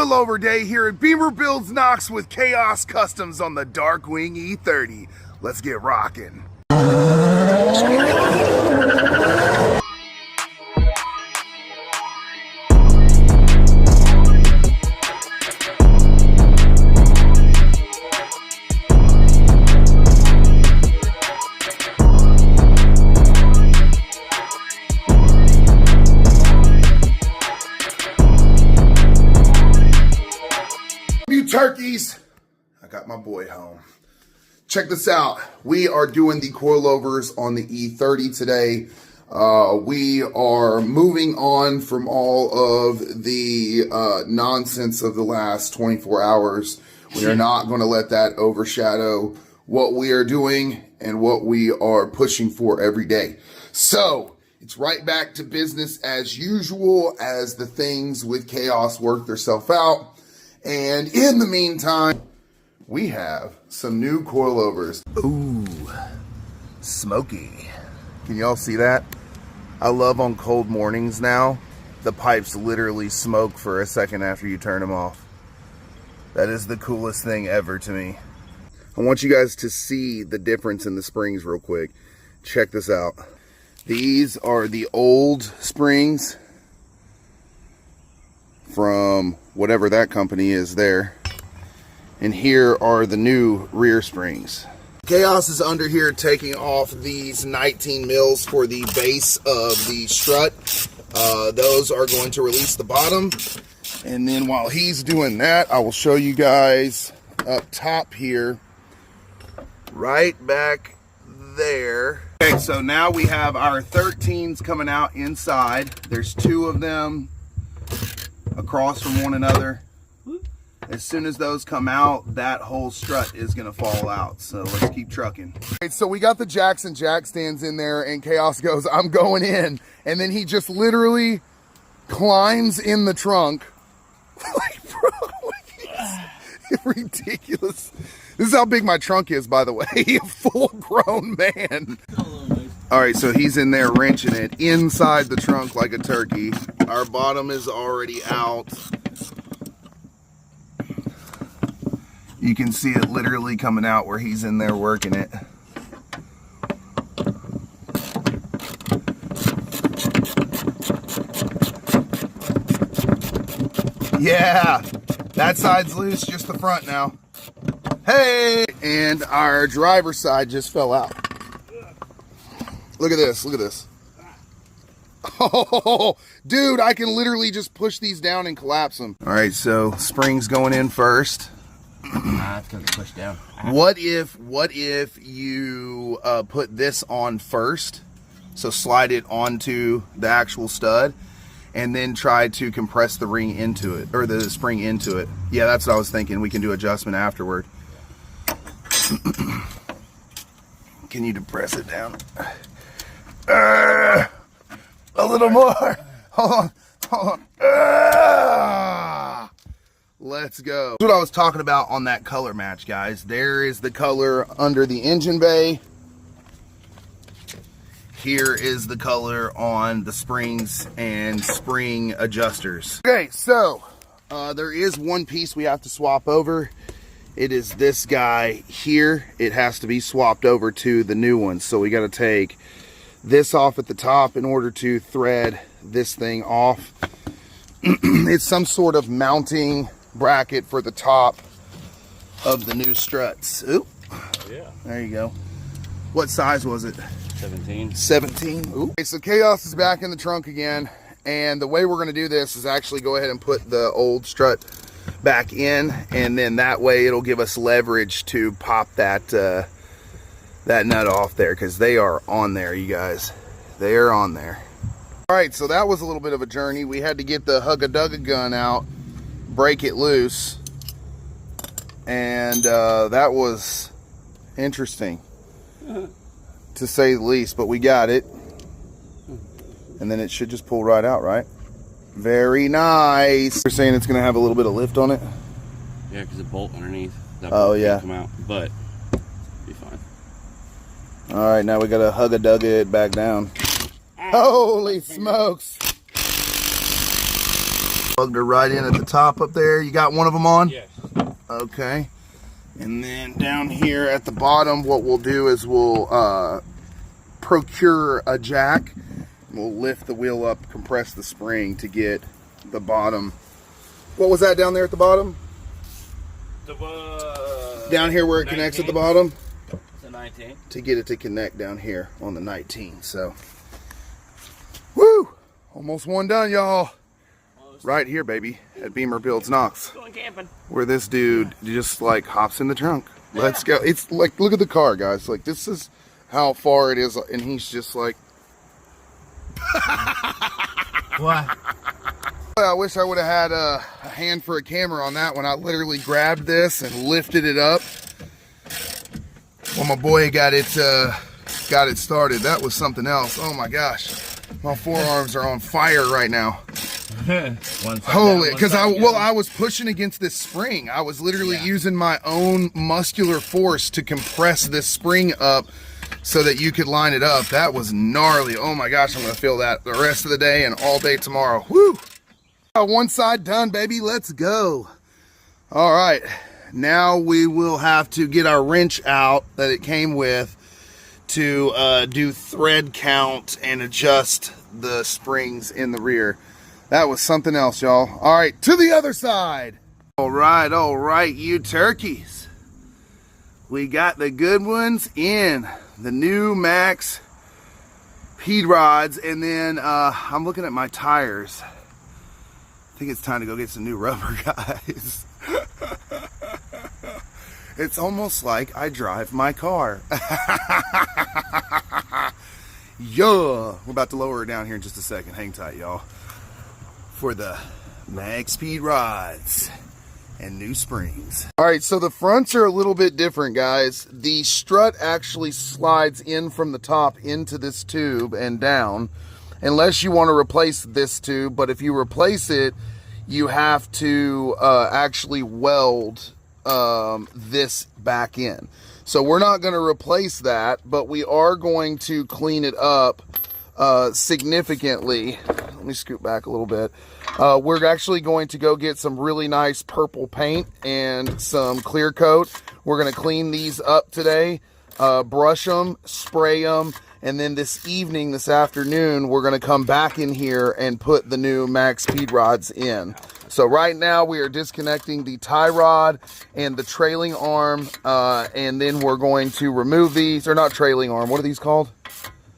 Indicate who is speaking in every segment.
Speaker 1: Coilover day here at BimmerBuilds Knox with Chaos Customs on the Darkwing E30. Let's get rocking. Turkeys, I got my boy home. Check this out. We are doing the coilovers on the E30 today. We are moving on from all of the nonsense of the last 24 hours. We are not going to let that overshadow what we are doing and what we are pushing for every day. So it's right back to business as usual as the things with Chaos work themselves out. And in the meantime, we have some new coilovers. Ooh, smoky. Can y'all see that? I love on cold mornings now, the pipes literally smoke for a second after you turn them off. That is the coolest thing ever to me. I want you guys to see the difference in the springs real quick. Check this out. These are the old springs from whatever that company is there. And here are the new rear springs. Chaos is under here taking off these 19 mils for the base of the strut. Those are going to release the bottom. And then while he's doing that, I will show you guys up top here, right back there. Okay, so now we have our 13s coming out inside. There's two of them across from one another. As soon as those come out, that whole strut is gonna fall out. So let's keep trucking. Right, so we got the Jackson jack stands in there and Chaos goes, I'm going in. And then he just literally climbs in the trunk. Like, bro, it's ridiculous. This is how big my trunk is, by the way. A full grown man. All right, so he's in there wrenching it inside the trunk like a turkey. Our bottom is already out. You can see it literally coming out where he's in there working it. Yeah, that side's loose, just the front now. Hey, and our driver's side just fell out. Look at this, look at this. Oh, dude, I can literally just push these down and collapse them. All right, so springs going in first.
Speaker 2: It's gonna push down.
Speaker 1: What if you put this on first? So slide it onto the actual stud and then try to compress the ring into it, or the spring into it. Yeah, that's what I was thinking. We can do adjustment afterward. Can you depress it down? A little more. Hold on. Let's go. That's what I was talking about on that color match, guys. There is the color under the engine bay. Here is the color on the springs and spring adjusters. Okay, so there is one piece we have to swap over. It is this guy here. It has to be swapped over to the new one. So we got to take this off at the top in order to thread this thing off. It's some sort of mounting bracket for the top of the new struts. Oop.
Speaker 2: Yeah.
Speaker 1: There you go. What size was it?
Speaker 2: 17.
Speaker 1: 17. Ooh. Okay, so Chaos is back in the trunk again, and the way we're going to do this is actually go ahead and put the old strut back in, and then that way it'll give us leverage to pop that that nut off there, because they are on there, you guys. They are on there. All right, so that was a little bit of a journey. We had to get the hugga-dugga gun out, break it loose, and that was interesting to say the least, but we got it, and then it should just pull right out, right? Very nice. You're saying it's gonna have a little bit of lift on it?
Speaker 2: Yeah, because the bolt underneath, that
Speaker 1: oh
Speaker 2: bolt
Speaker 1: yeah,
Speaker 2: can't come out, but be fine.
Speaker 1: All right, now we gotta hugga-dugga it back down. Holy smokes. Plugged her right in at the top up there. You got one of them on?
Speaker 2: Yes.
Speaker 1: Okay. And then down here at the bottom, what we'll do is we'll procure a jack. We'll lift the wheel up, compress the spring to get the bottom. What was that down there at the bottom? Down here where it
Speaker 2: 19.
Speaker 1: connects at the bottom?
Speaker 2: It's a 19.
Speaker 1: To get it to connect down here on the 19. So, woo! Almost one done, y'all. Right here, baby, at BimmerBuilds Knox.
Speaker 2: Going camping.
Speaker 1: Where this dude just like hops in the trunk. Let's go. It's like, look at the car, guys. Like, this is how far it is, and he's just like.
Speaker 2: What?
Speaker 1: I wish I would have had a hand for a camera on that one. I literally grabbed this and lifted it up. Well, my boy got it started. That was something else. Oh my gosh, my forearms are on fire right now. Holy, because I was pushing against this spring. I was literally using my own muscular force to compress this spring up so that you could line it up. That was gnarly. Oh my gosh, I'm gonna feel that the rest of the day and all day tomorrow. Woo! One side done, baby. Let's go. All right, now we will have to get our wrench out that it came with to do thread count and adjust the springs in the rear. That was something else, y'all. All right, to the other side. All right, you turkeys. We got the good ones in. The new MaxpeedRods, and then I'm looking at my tires. I think it's time to go get some new rubber, guys. It's almost like I drive my car. Yeah, we're about to lower her down here in just a second. Hang tight, y'all. For the MaxpeedRods and new springs. All right, so the fronts are a little bit different, guys. The strut actually slides in from the top into this tube and down, unless you want to replace this tube. But if you replace it, you have to actually weld this back in. So we're not going to replace that, but we are going to clean it up significantly. Let me scoot back a little bit. We're actually going to go get some really nice purple paint and some clear coat. We're going to clean these up today, brush them, spray them, and then this evening, this afternoon, we're going to come back in here and put the new MaxpeedRods in. So right now we are disconnecting the tie rod and the trailing arm, and then we're going to remove these, or not trailing arm, what are these called?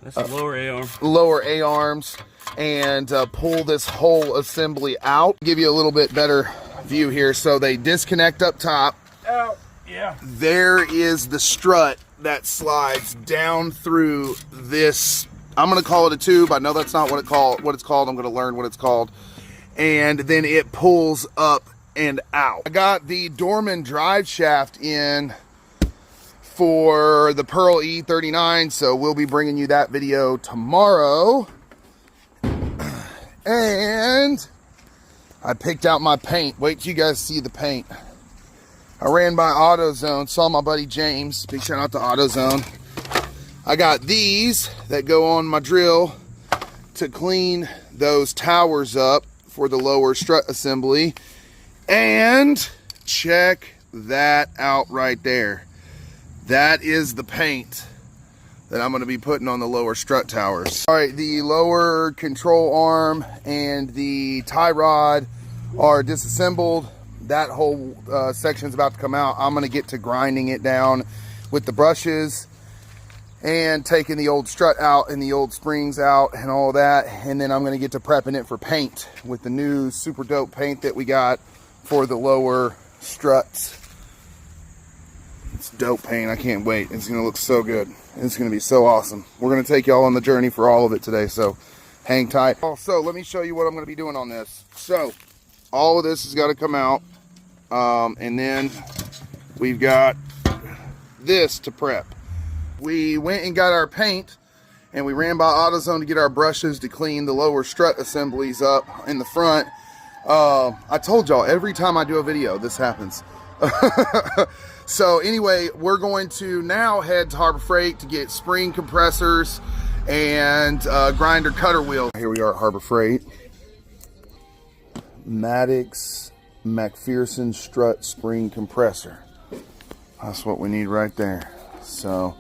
Speaker 2: That's a lower A-arm.
Speaker 1: Lower A-arms, and pull this whole assembly out. Give you a little bit better view here. So they disconnect up top.
Speaker 2: Oh, yeah.
Speaker 1: There is the strut that slides down through this. I'm going to call it a tube. I know that's not what it's called. I'm going to learn what it's called. And then it pulls up and out. I got the Dorman drive shaft in for the Pearl E39, so we'll be bringing you that video tomorrow. And I picked out my paint. Wait till you guys see the paint. I ran by AutoZone, saw my buddy James. Big shout out to AutoZone. I got these that go on my drill to clean those towers up for the lower strut assembly. And check that out right there. That is the paint that I'm going to be putting on the lower strut towers. All right, the lower control arm and the tie rod are disassembled. That whole section is about to come out. I'm going to get to grinding it down with the brushes and taking the old strut out and the old springs out and all that. And then I'm going to get to prepping it for paint with the new super dope paint that we got for the lower struts. It's dope paint. I can't wait. It's going to look so good. It's going to be so awesome. We're going to take y'all on the journey for all of it today, so hang tight. Also, let me show you what I'm going to be doing on this. So, all of this has got to come out, and then we've got this to prep. We went and got our paint, and we ran by AutoZone to get our brushes to clean the lower strut assemblies up in the front. I told y'all, every time I do a video, this happens. So anyway, we're going to now head to Harbor Freight to get spring compressors and grinder cutter wheel. Here we are at Harbor Freight. Maddox McPherson strut spring compressor. That's what we need right there. So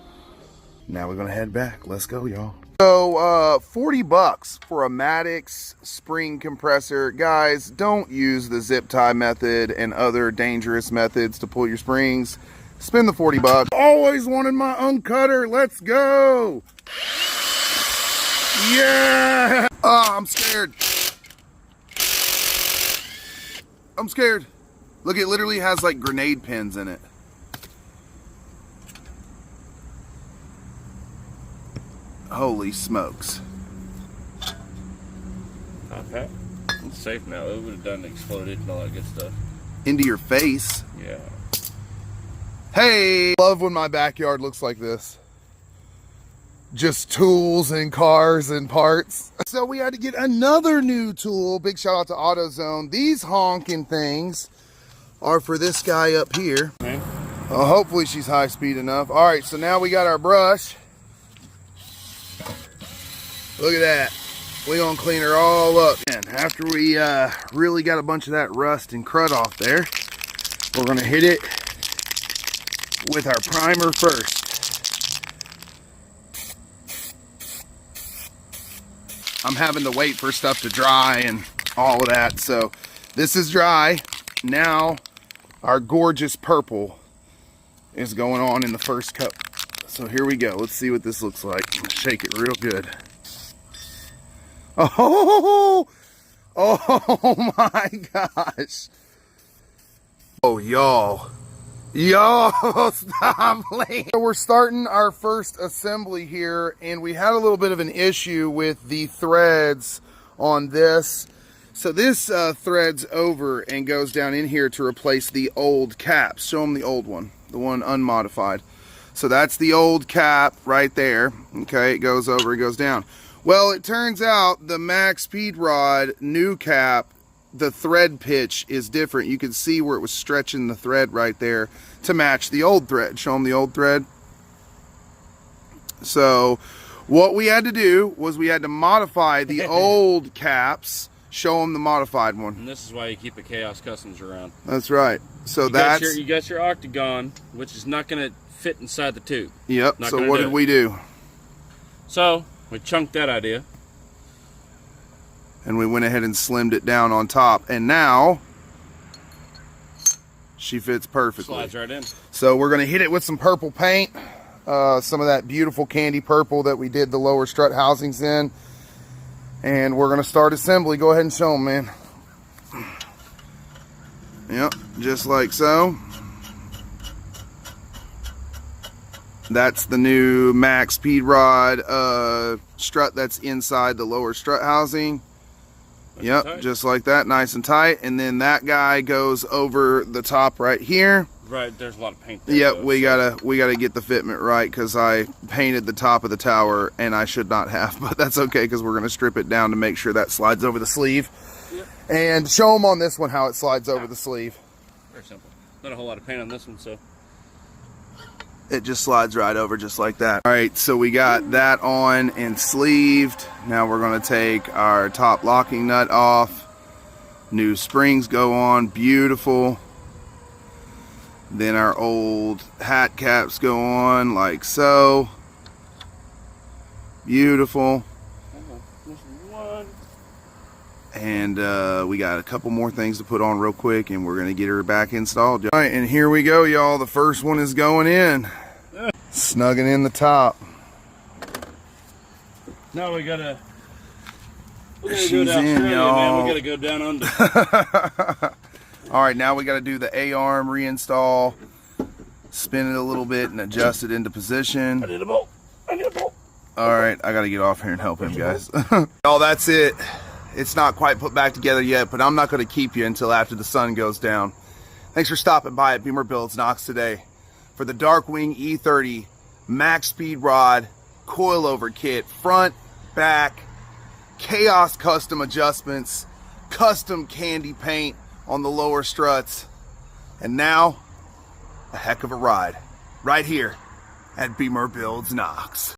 Speaker 1: now we're gonna head back. Let's go, y'all. So 40 bucks for a Maddox spring compressor. Guys, don't use the zip tie method and other dangerous methods to pull your springs. Spend the 40 bucks. Always wanted my uncutter. Let's go. Yeah. Oh, I'm scared. I'm scared. Look, it literally has like grenade pins in it. Holy smokes.
Speaker 2: Okay. It's safe now. It would have done exploded and all that good stuff.
Speaker 1: Into your face.
Speaker 2: Yeah.
Speaker 1: Hey! Love when my backyard looks like this. Just tools and cars and parts. So we had to get another new tool. Big shout out to AutoZone. These honking things are for this guy up here.
Speaker 2: Okay.
Speaker 1: Hopefully she's high speed enough. All right, so now we got our brush. Look at that. We're gonna clean her all up. And after we really got a bunch of that rust and crud off there, we're gonna hit it with our primer first. I'm having to wait for stuff to dry and all of that. So this is dry. Now our gorgeous purple is going on in the first coat. So here we go. Let's see what this looks like. Shake it real good. Oh, oh my gosh. Oh, y'all. Y'all, stop playing. So we're starting our first assembly here, and we had a little bit of an issue with the threads on this. So this threads over and goes down in here to replace the old cap. Show them the old one, the one unmodified. So that's the old cap right there. Okay, it goes over, it goes down. Well, it turns out the MaxpeedRod new cap, the thread pitch is different. You can see where it was stretching the thread right there to match the old thread. Show them the old thread. So what we had to do was we had to modify the old caps, show them the modified one.
Speaker 2: And this is why you keep a Chaos Customs around.
Speaker 1: That's right. So
Speaker 2: you got your octagon, which is not going to fit inside the tube.
Speaker 1: Yep. So what did we do?
Speaker 2: So we chunked that idea.
Speaker 1: And we went ahead and slimmed it down on top. And now she fits perfectly.
Speaker 2: Slides right in.
Speaker 1: So we're going to hit it with some purple paint. Some of that beautiful candy purple that we did the lower strut housings in. And we're going to start assembly. Go ahead and show them, man. Yep, just like so. That's the new MaxpeedRod strut that's inside the lower strut housing. Yep, just like that, nice and tight. And then that guy goes over the top right here.
Speaker 2: Right, there's a lot of paint there.
Speaker 1: Yep,
Speaker 2: though,
Speaker 1: we gotta get the fitment right because I painted the top of the tower and I should not have, but that's okay because we're gonna strip it down to make sure that slides over the sleeve. Yep. And show them on this one how it slides over the sleeve.
Speaker 2: Very simple. Not a whole lot of paint on this one, so
Speaker 1: it just slides right over just like that. All right, so we got that on and sleeved. Now we're gonna take our top locking nut off. New springs go on, beautiful. Then our old hat caps go on like so. Beautiful. And we got a couple more things to put on real quick and we're gonna get her back installed. All right, and here we go, y'all. The first one is going in. Snugging in the top.
Speaker 2: now we gotta go
Speaker 1: She's
Speaker 2: to Australia,
Speaker 1: in,
Speaker 2: man. We gotta go down under.
Speaker 1: All right, now we got to do the A-arm reinstall, spin it a little bit and adjust it into position.
Speaker 2: I need a bolt.
Speaker 1: All right, I got to get off here and help him, guys. Oh, that's it. It's not quite put back together yet, but I'm not going to keep you until after the sun goes down. Thanks for stopping by at BimmerBuilds Knox today for the Darkwing E30 MaxpeedRod coilover kit, front, back, chaos custom adjustments, custom candy paint on the lower struts, and now a heck of a ride right here at BimmerBuilds Knox.